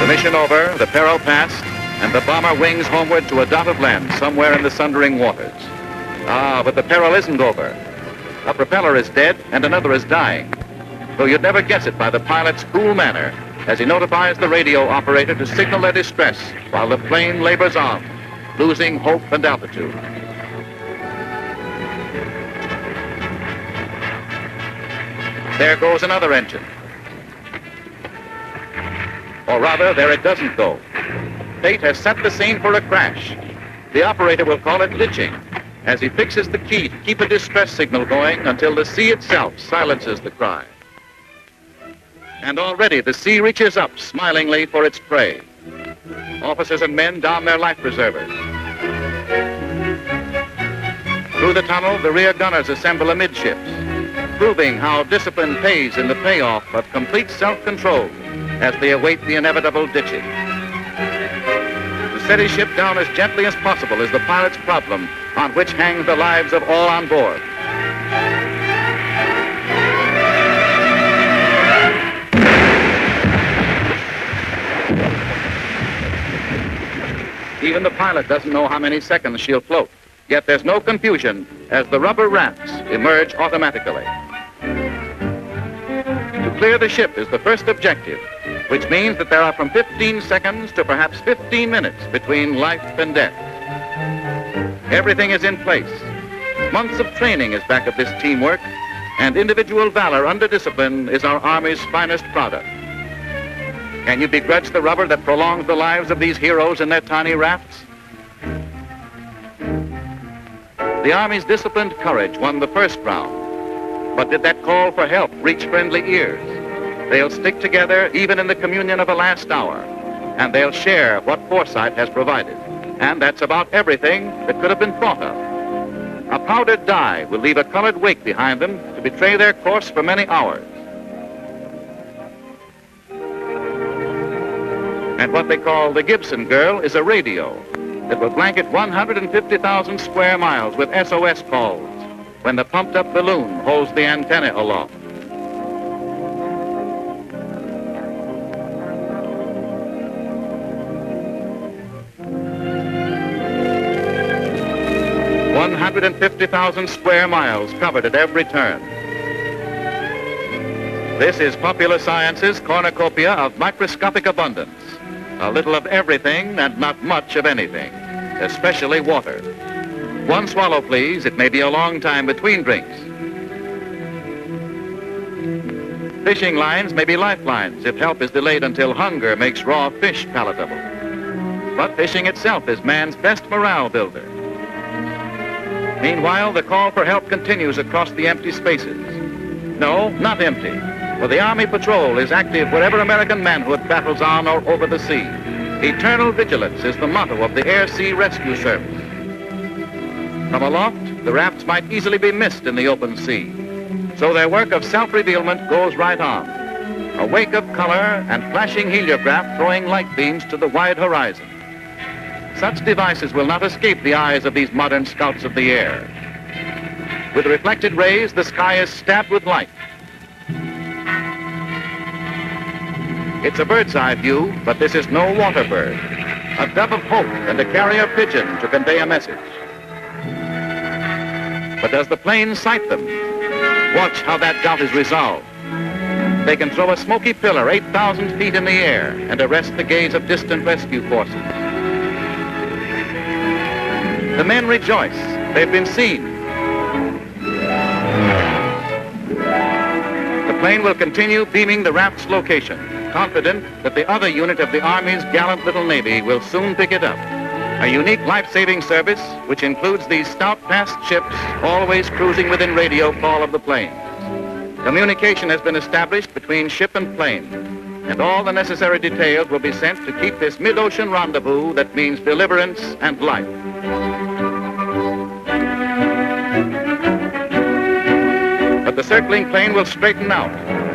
The mission over, the peril past, and the bomber wings homeward to a dot of land somewhere in the sundering waters. Ah, but the peril isn't over. A propeller is dead and another is dying, though you'd never guess it by the pilot's cool manner as he notifies the radio operator to signal their distress while the plane labors on, losing hope and altitude. There goes another engine. Or rather, there it doesn't go. Fate has set the scene for a crash. The operator will call it ditching as he fixes the key to keep a distress signal going until the sea itself silences the cry. And already the sea reaches up smilingly for its prey. Officers and men don their life preservers. Through the tunnel, the rear gunners assemble amidships, proving how discipline pays in the payoff of complete self-control as they await the inevitable ditching. To steady ship down as gently as possible is the pilot's problem, on which hang the lives of all on board. Even the pilot doesn't know how many seconds she'll float, yet there's no confusion as the rubber rafts emerge automatically. To clear the ship is the first objective, which means that there are from 15 seconds to perhaps 15 minutes between life and death. Everything is in place. Months of training is back of this teamwork, and individual valor under discipline is our Army's finest product. Can you begrudge the rubber that prolongs the lives of these heroes in their tiny rafts? The Army's disciplined courage won the first round, but did that call for help reach friendly ears? They'll stick together even in the communion of a last hour, and they'll share what foresight has provided. And that's about everything that could have been thought of. A powdered dye will leave a colored wake behind them to betray their course for many hours. And what they call the Gibson girl is a radio that will blanket 150,000 square miles with SOS calls when the pumped-up balloon holds the antenna aloft. $150,000 square miles covered at every turn. This is Popular Science's cornucopia of microscopic abundance. A little of everything and not much of anything, especially water. One swallow, please. It may be a long time between drinks. Fishing lines may be lifelines if help is delayed until hunger makes raw fish palatable. But fishing itself is man's best morale builder. Meanwhile, the call for help continues across the empty spaces. No, not empty, for the Army patrol is active wherever American manhood battles on or over the sea. Eternal vigilance is the motto of the Air-Sea Rescue Service. From aloft, the rafts might easily be missed in the open sea, so their work of self-revealment goes right on. A wake of color and flashing heliograph throwing light beams to the wide horizon. Such devices will not escape the eyes of these modern scouts of the air. With reflected rays, the sky is stabbed with light. It's a bird's eye view, but this is no water bird. A dove of hope and a carrier pigeon to convey a message. But does the plane sight them? Watch how that doubt is resolved. They can throw a smoky pillar 8,000 feet in the air and arrest the gaze of distant rescue forces. The men rejoice. They've been seen. The plane will continue beaming the raft's location, confident that the other unit of the Army's gallant little Navy will soon pick it up. A unique life-saving service which includes these stout-passed ships always cruising within radio call of the plane. Communication has been established between ship and plane, and all the necessary details will be sent to keep this mid-ocean rendezvous that means deliverance and life. But the circling plane will straighten out,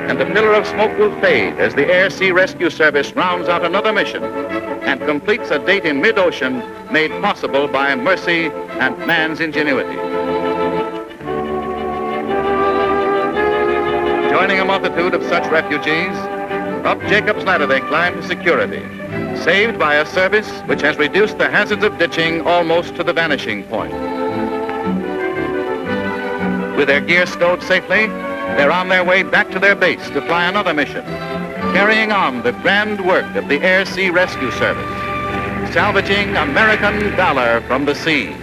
and the pillar of smoke will fade as the Air-Sea Rescue Service rounds out another mission and completes a date in mid-ocean made possible by mercy and man's ingenuity. Joining a multitude of such refugees, Up Jacob's ladder they climb to security, saved by a service which has reduced the hazards of ditching almost to the vanishing point. With their gear stowed safely, they're on their way back to their base to fly another mission, carrying on the grand work of the Air Sea Rescue Service, salvaging American valor from the sea.